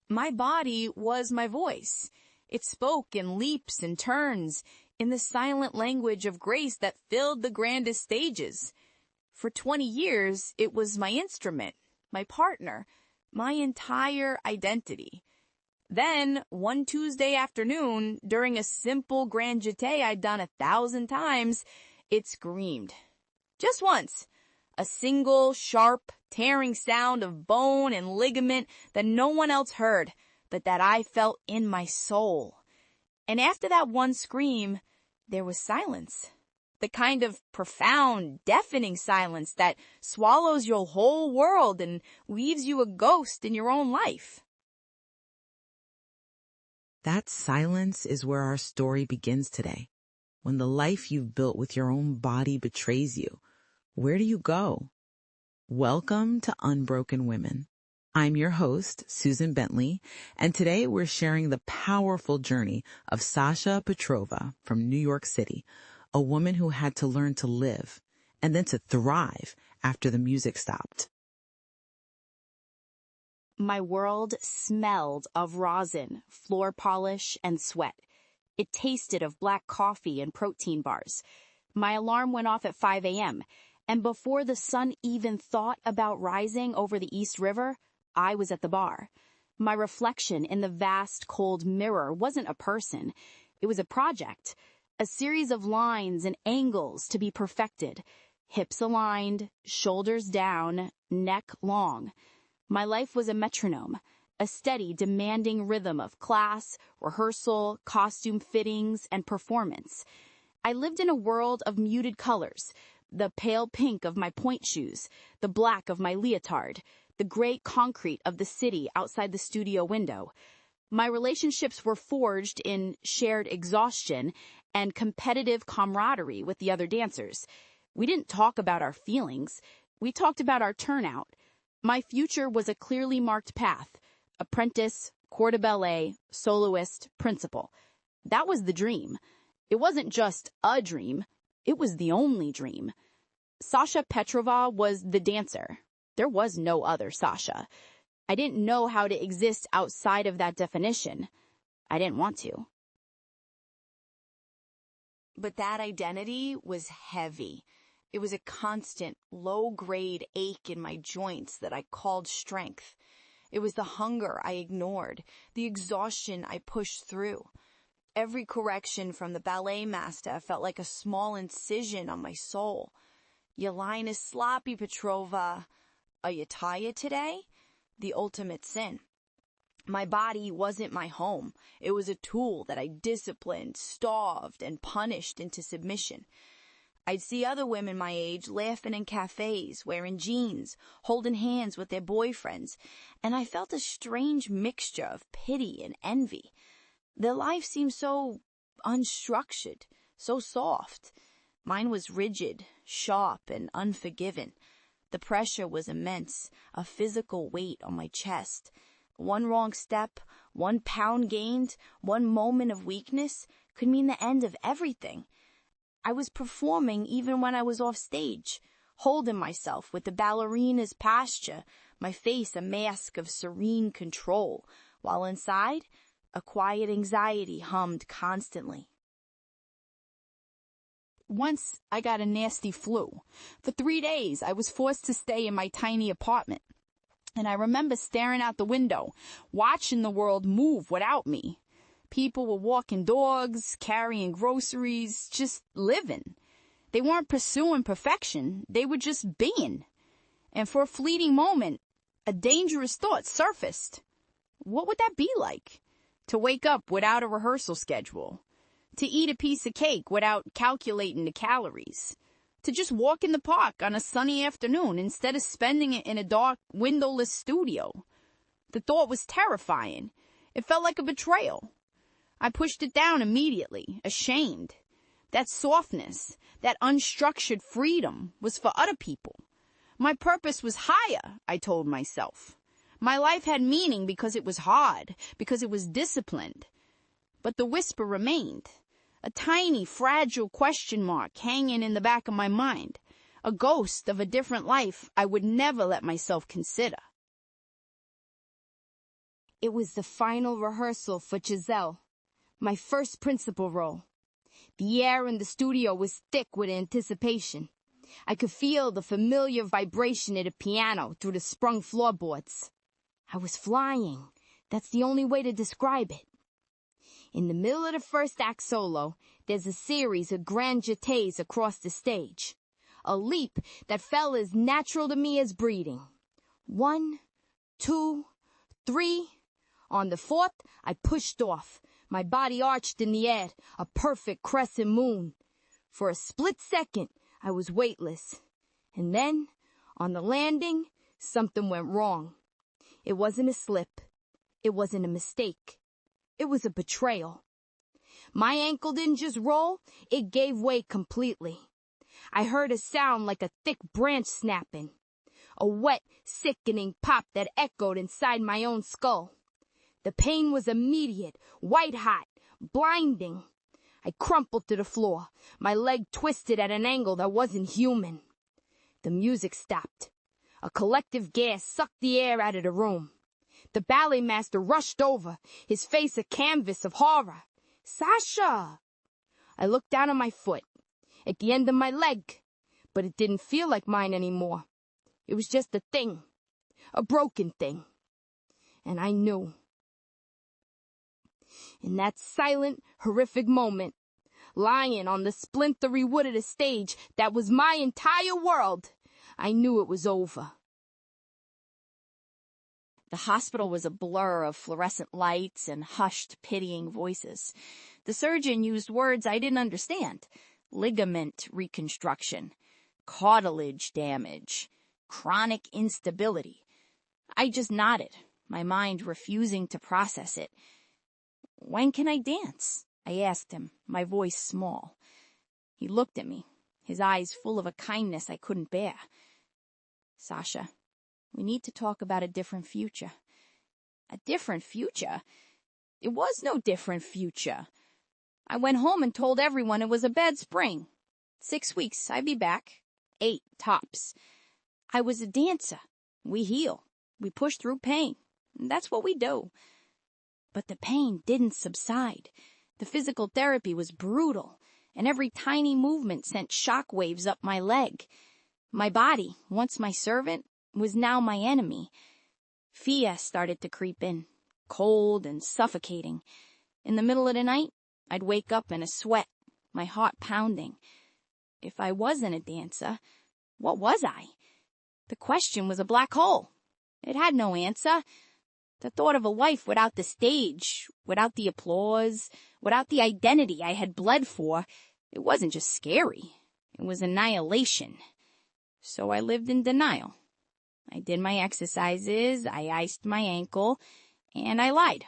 My body was my voice. It spoke in leaps and turns, in the silent language of grace that filled the grandest stages. For 20 years, it was my instrument, my partner, my entire identity. Then, one Tuesday afternoon, during a simple grand jeté I'd done 1,000 times, it screamed. Just once. A single, sharp, tearing sound of bone and ligament that no one else heard, but that I felt in my soul. And after that one scream, there was silence. The kind of profound, deafening silence that swallows your whole world and leaves you a ghost in your own life. That silence is where our story begins today. When the life you've built with your own body betrays you, where do you go? Welcome to Unbroken Women. I'm your host, Susan Bentley, and today we're sharing the powerful journey of Sasha Petrova from New York City, a woman who had to learn to live and then to thrive after the music stopped. My world smelled of rosin, floor polish, and sweat. It tasted of black coffee and protein bars. My alarm went off at 5 a.m., and before the sun even thought about rising over the East River, I was at the bar. My reflection in the vast, cold mirror wasn't a person. It was a project, a series of lines and angles to be perfected, hips aligned, shoulders down, neck long. My life was a metronome, a steady, demanding rhythm of class, rehearsal, costume fittings, and performance. I lived in a world of muted colors, the pale pink of my point shoes, the black of my leotard, the gray concrete of the city outside the studio window. My relationships were forged in shared exhaustion and competitive camaraderie with the other dancers. We didn't talk about our feelings. We talked about our turnout. My future was a clearly marked path: apprentice, corps de ballet, soloist, principal. That was the dream. It wasn't just a dream. It was the only dream. Sasha Petrova was the dancer. There was no other Sasha. I didn't know how to exist outside of that definition. I didn't want to. But that identity was heavy. It was a constant, low-grade ache in my joints that I called strength. It was the hunger I ignored, the exhaustion I pushed through. Every correction from the ballet master felt like a small incision on my soul. Your line is sloppy, Petrova. Are you tired today? The ultimate sin. My body wasn't my home. It was a tool that I disciplined, starved, and punished into submission. I'd see other women my age laughing in cafes, wearing jeans, holding hands with their boyfriends, and I felt a strange mixture of pity and envy. Their life seemed so unstructured, so soft. Mine was rigid, sharp, and unforgiving. The pressure was immense, a physical weight on my chest. One wrong step, 1 pound gained, one moment of weakness could mean the end of everything. I was performing even when I was off stage, holding myself with the ballerina's posture, my face a mask of serene control, while inside, a quiet anxiety hummed constantly. Once I got a nasty flu. For 3 days, I was forced to stay in my tiny apartment. And I remember staring out the window, watching the world move without me. People were walking dogs, carrying groceries, just living. They weren't pursuing perfection. They were just being. And for a fleeting moment, a dangerous thought surfaced. What would that be like? To wake up without a rehearsal schedule. To eat a piece of cake without calculating the calories. To just walk in the park on a sunny afternoon instead of spending it in a dark, windowless studio. The thought was terrifying. It felt like a betrayal. I pushed it down immediately, ashamed. That softness, that unstructured freedom was for other people. My purpose was higher, I told myself. My life had meaning because it was hard, because it was disciplined. But the whisper remained. A tiny, fragile question mark hanging in the back of my mind. A ghost of a different life I would never let myself consider. It was the final rehearsal for Giselle, my first principal role. The air in the studio was thick with anticipation. I could feel the familiar vibration of the piano through the sprung floorboards. I was flying. That's the only way to describe it. In the middle of the first act solo, there's a series of grand jetés across the stage. A leap that felt as natural to me as breathing. 1, 2, 3. On the fourth, I pushed off. My body arched in the air, a perfect crescent moon. For a split second, I was weightless. And then, on the landing, something went wrong. It wasn't a slip. It wasn't a mistake. It was a betrayal. My ankle didn't just roll, it gave way completely. I heard a sound like a thick branch snapping. A wet, sickening pop that echoed inside my own skull. The pain was immediate, white-hot, blinding. I crumpled to the floor, my leg twisted at an angle that wasn't human. The music stopped. A collective gasp sucked the air out of the room. The ballet master rushed over, his face a canvas of horror. "Sasha!" I looked down at my foot, at the end of my leg, but it didn't feel like mine anymore. It was just a thing, a broken thing. And I knew. In that silent, horrific moment, lying on the splintery wood of the stage that was my entire world, I knew it was over. The hospital was a blur of fluorescent lights and hushed, pitying voices. The surgeon used words I didn't understand. Ligament reconstruction, cartilage damage, chronic instability. I just nodded, my mind refusing to process it. "When can I dance?" I asked him, my voice small. He looked at me, his eyes full of a kindness I couldn't bear. "Sasha, we need to talk about a different future." A different future? It was no different future. I went home and told everyone it was a bad spring. 6 weeks, I'd be back. 8, tops. I was a dancer. We heal. We push through pain. That's what we do. But the pain didn't subside. The physical therapy was brutal, and every tiny movement sent shock waves up my leg. My body, once my servant, was now my enemy. Fear started to creep in, cold and suffocating. In the middle of the night, I'd wake up in a sweat, my heart pounding. If I wasn't a dancer, what was I? The question was a black hole. It had no answer. The thought of a life without the stage, without the applause, without the identity I had bled for, it wasn't just scary. It was annihilation. So I lived in denial. I did my exercises, I iced my ankle, and I lied.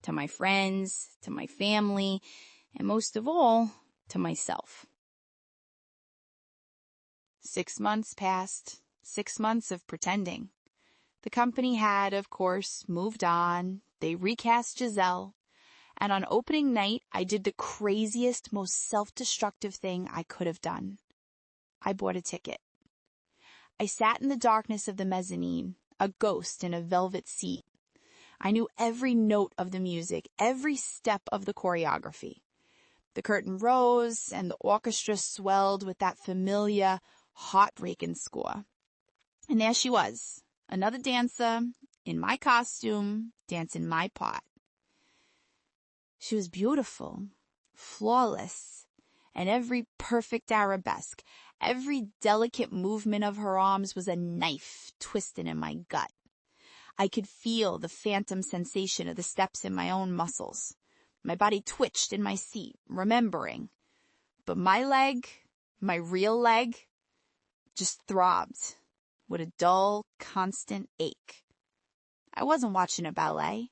To my friends, to my family, and most of all, to myself. 6 months passed, 6 months of pretending. The company had, of course, moved on. They recast Giselle. And on opening night, I did the craziest, most self-destructive thing I could have done. I bought a ticket. I sat in the darkness of the mezzanine, a ghost in a velvet seat. I knew every note of the music, every step of the choreography. The curtain rose, and the orchestra swelled with that familiar, heartbreaking score. And there she was, another dancer, in my costume, dancing my part. She was beautiful, flawless, and every perfect arabesque, every delicate movement of her arms was a knife twisted in my gut. I could feel the phantom sensation of the steps in my own muscles. My body twitched in my seat, remembering. But my leg, my real leg, just throbbed with a dull, constant ache. I wasn't watching a ballet.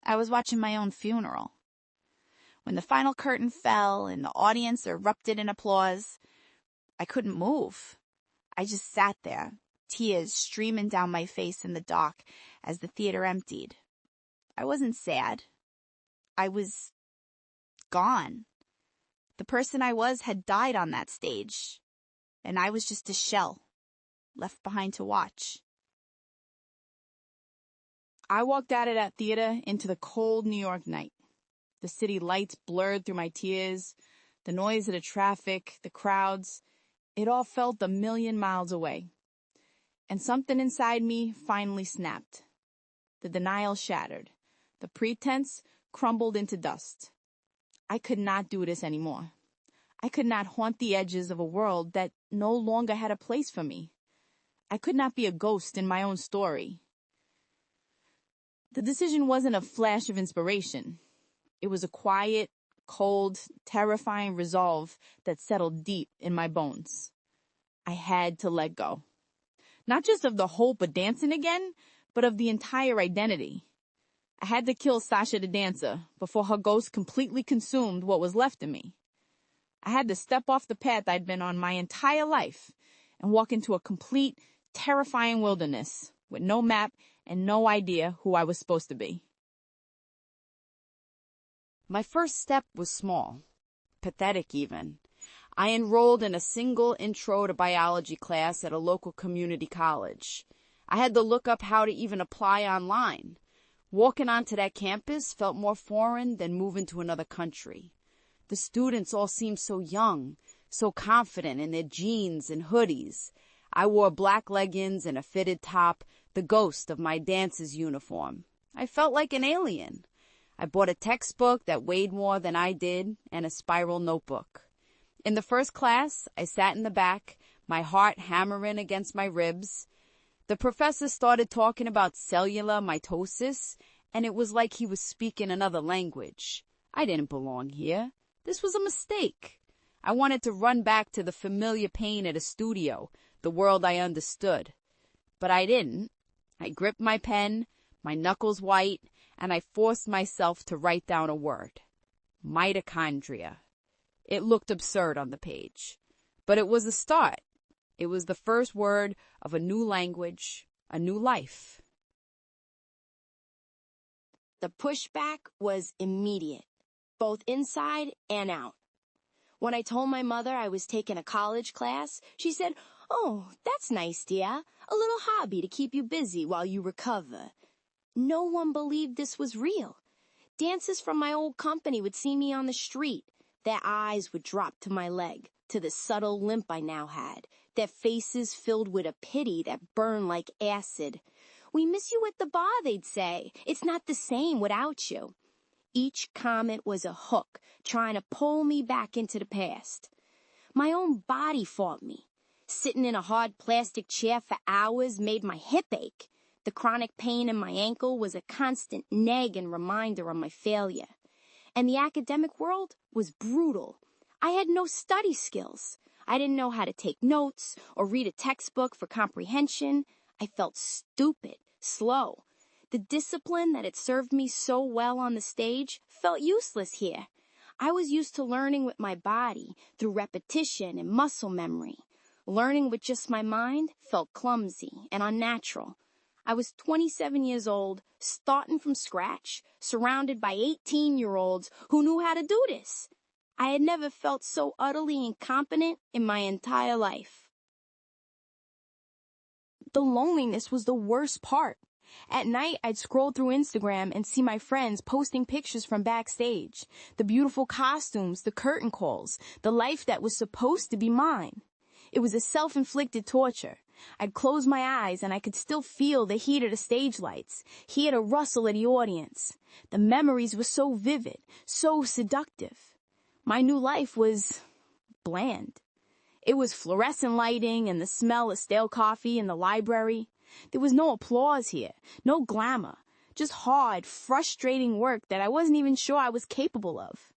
I was watching my own funeral. When the final curtain fell and the audience erupted in applause, I couldn't move. I just sat there, tears streaming down my face in the dark as the theater emptied. I wasn't sad. I was gone. The person I was had died on that stage, and I was just a shell left behind to watch. I walked out of that theater into the cold New York night. The city lights blurred through my tears, the noise of the traffic, the crowds. It all felt a million miles away. And something inside me finally snapped. The denial shattered. The pretense crumbled into dust. I could not do this anymore. I could not haunt the edges of a world that no longer had a place for me. I could not be a ghost in my own story. The decision wasn't a flash of inspiration. It was a quiet, cold, terrifying resolve that settled deep in my bones. I had to let go. Not just of the hope of dancing again, but of the entire identity. I had to kill Sasha the dancer before her ghost completely consumed what was left of me. I had to step off the path I'd been on my entire life and walk into a complete, terrifying wilderness with no map and no idea who I was supposed to be. My first step was small, pathetic even. I enrolled in a single intro to biology class at a local community college. I had to look up how to even apply online. Walking onto that campus felt more foreign than moving to another country. The students all seemed so young, so confident in their jeans and hoodies. I wore black leggings and a fitted top, the ghost of my dancer's uniform. I felt like an alien. I bought a textbook that weighed more than I did and a spiral notebook. In the first class, I sat in the back, my heart hammering against my ribs. The professor started talking about cellular mitosis, and it was like he was speaking another language. I didn't belong here. This was a mistake. I wanted to run back to the familiar pain at a studio, the world I understood. But I didn't. I gripped my pen, my knuckles white, and I forced myself to write down a word. Mitochondria. It looked absurd on the page, but it was a start. It was the first word of a new language, a new life. The pushback was immediate, both inside and out. When I told my mother I was taking a college class, she said, "Oh, that's nice, dear. A little hobby to keep you busy while you recover." No one believed this was real. Dancers from my old company would see me on the street. Their eyes would drop to my leg, to the subtle limp I now had, their faces filled with a pity that burned like acid. "We miss you at the bar," they'd say. "It's not the same without you." Each comment was a hook, trying to pull me back into the past. My own body fought me. Sitting in a hard plastic chair for hours made my hip ache. The chronic pain in my ankle was a constant nagging reminder of my failure. And the academic world was brutal. I had no study skills. I didn't know how to take notes or read a textbook for comprehension. I felt stupid, slow. The discipline that had served me so well on the stage felt useless here. I was used to learning with my body through repetition and muscle memory. Learning with just my mind felt clumsy and unnatural. I was 27 years old, starting from scratch, surrounded by 18-year-olds who knew how to do this. I had never felt so utterly incompetent in my entire life. The loneliness was the worst part. At night, I'd scroll through Instagram and see my friends posting pictures from backstage, the beautiful costumes, the curtain calls, the life that was supposed to be mine. It was a self-inflicted torture. I'd close my eyes and I could still feel the heat of the stage lights, hear the rustle of the audience. The memories were so vivid, so seductive. My new life was bland. It was fluorescent lighting and the smell of stale coffee in the library. There was no applause here, no glamour, just hard, frustrating work that I wasn't even sure I was capable of.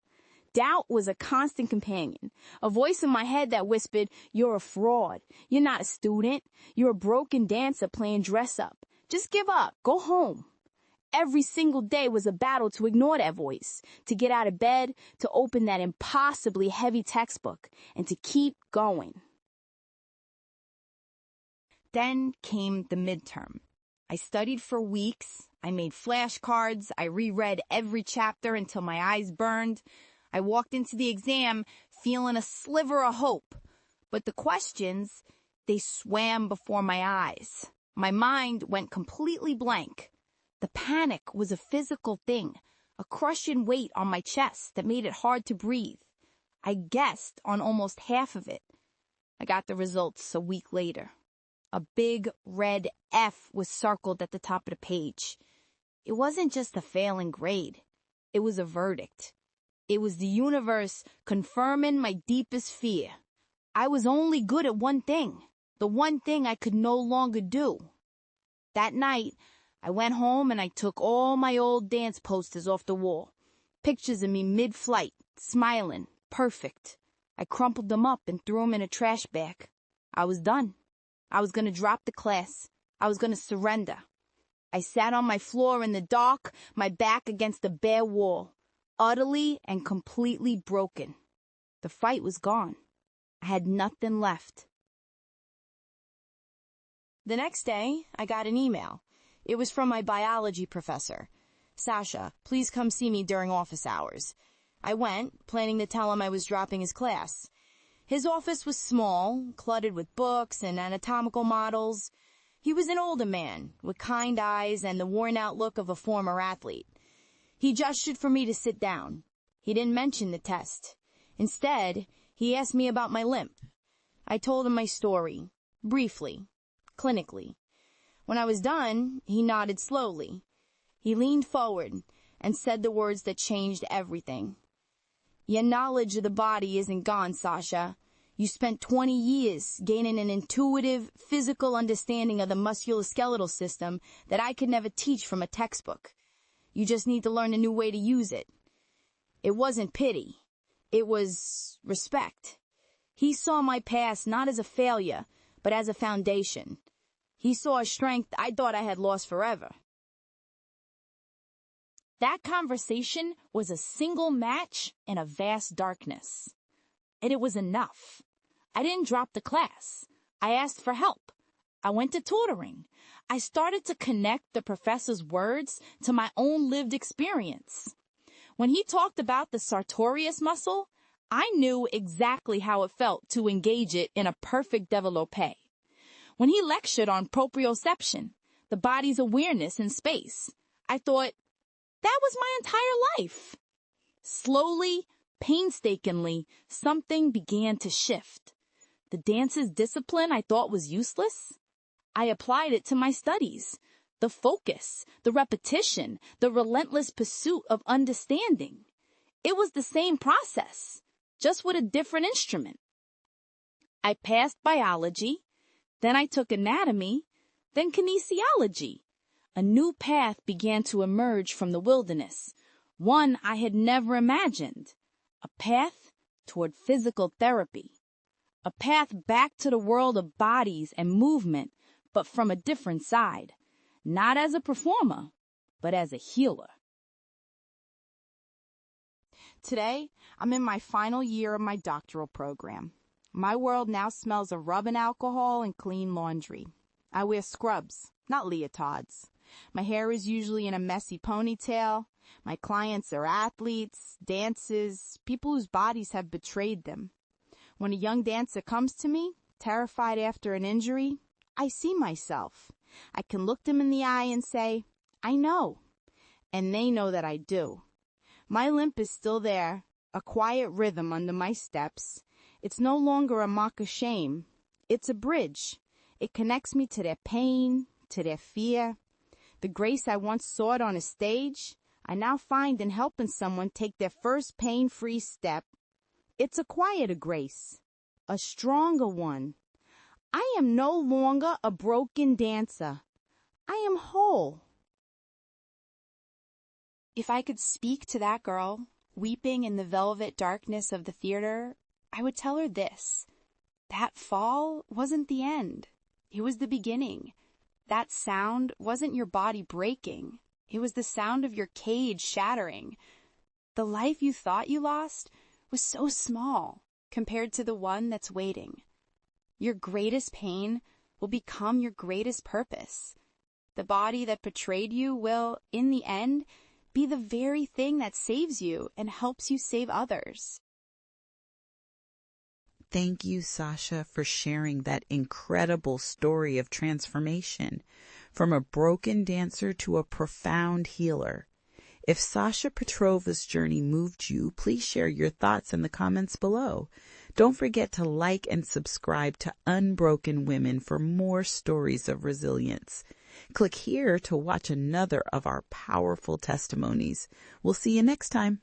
Doubt was a constant companion, a voice in my head that whispered, "You're a fraud. You're not a student. You're a broken dancer playing dress up. Just give up. Go home." Every single day was a battle to ignore that voice, to get out of bed, to open that impossibly heavy textbook, and to keep going. Then came the midterm. I studied for weeks. I made flashcards. I reread every chapter until my eyes burned. I walked into the exam feeling a sliver of hope. But the questions, they swam before my eyes. My mind went completely blank. The panic was a physical thing, a crushing weight on my chest that made it hard to breathe. I guessed on almost half of it. I got the results a week later. A big red F was circled at the top of the page. It wasn't just a failing grade. It was a verdict. It was the universe confirming my deepest fear. I was only good at one thing, the one thing I could no longer do. That night, I went home and I took all my old dance posters off the wall. Pictures of me mid-flight, smiling, perfect. I crumpled them up and threw them in a trash bag. I was done. I was going to drop the class. I was going to surrender. I sat on my floor in the dark, my back against a bare wall, utterly and completely broken. The fight was gone. I had nothing left. The next day, I got an email. It was from my biology professor. Sasha, please come see me during office hours. I went, planning to tell him I was dropping his class. His office was small, cluttered with books and anatomical models. He was an older man, with kind eyes and the worn-out look of a former athlete. He gestured for me to sit down. He didn't mention the test. Instead, he asked me about my limp. I told him my story, briefly, clinically. When I was done, he nodded slowly. He leaned forward and said the words that changed everything. Your knowledge of the body isn't gone, Sasha. You spent 20 years gaining an intuitive, physical understanding of the musculoskeletal system that I could never teach from a textbook. You just need to learn a new way to use it. It wasn't pity. It was respect. He saw my past not as a failure, but as a foundation. He saw a strength I thought I had lost forever. That conversation was a single match in a vast darkness. And it was enough. I didn't drop the class. I asked for help. I went to tutoring. I started to connect the professor's words to my own lived experience. When he talked about the sartorius muscle, I knew exactly how it felt to engage it in a perfect développé. When he lectured on proprioception, the body's awareness in space, I thought, that was my entire life. Slowly, painstakingly, something began to shift. The dance's discipline I thought was useless, I applied it to my studies. The focus, the repetition, the relentless pursuit of understanding. It was the same process, just with a different instrument. I passed biology, then I took anatomy, then kinesiology. A new path began to emerge from the wilderness, one I had never imagined. A path toward physical therapy. A path back to the world of bodies and movement, but from a different side. Not as a performer, but as a healer. Today, I'm in my final year of my doctoral program. My world now smells of rubbing alcohol and clean laundry. I wear scrubs, not leotards. My hair is usually in a messy ponytail. My clients are athletes, dancers, people whose bodies have betrayed them. When a young dancer comes to me, terrified after an injury, I see myself. I can look them in the eye and say, I know. And they know that I do. My limp is still there, a quiet rhythm under my steps. It's no longer a mark of shame. It's a bridge. It connects me to their pain, to their fear. The grace I once sought on a stage, I now find in helping someone take their first pain-free step. It's a quieter grace, a stronger one. I am no longer a broken dancer. I am whole. If I could speak to that girl, weeping in the velvet darkness of the theater, I would tell her this. That fall wasn't the end. It was the beginning. That sound wasn't your body breaking. It was the sound of your cage shattering. The life you thought you lost was so small compared to the one that's waiting. Your greatest pain will become your greatest purpose. The body that betrayed you will, in the end, be the very thing that saves you and helps you save others. Thank you, Sasha, for sharing that incredible story of transformation. from a broken dancer to a profound healer. If Sasha Petrova's journey moved you, please share your thoughts in the comments below. Don't forget to like and subscribe to Unbroken Women for more stories of resilience. Click here to watch another of our powerful testimonies. We'll see you next time.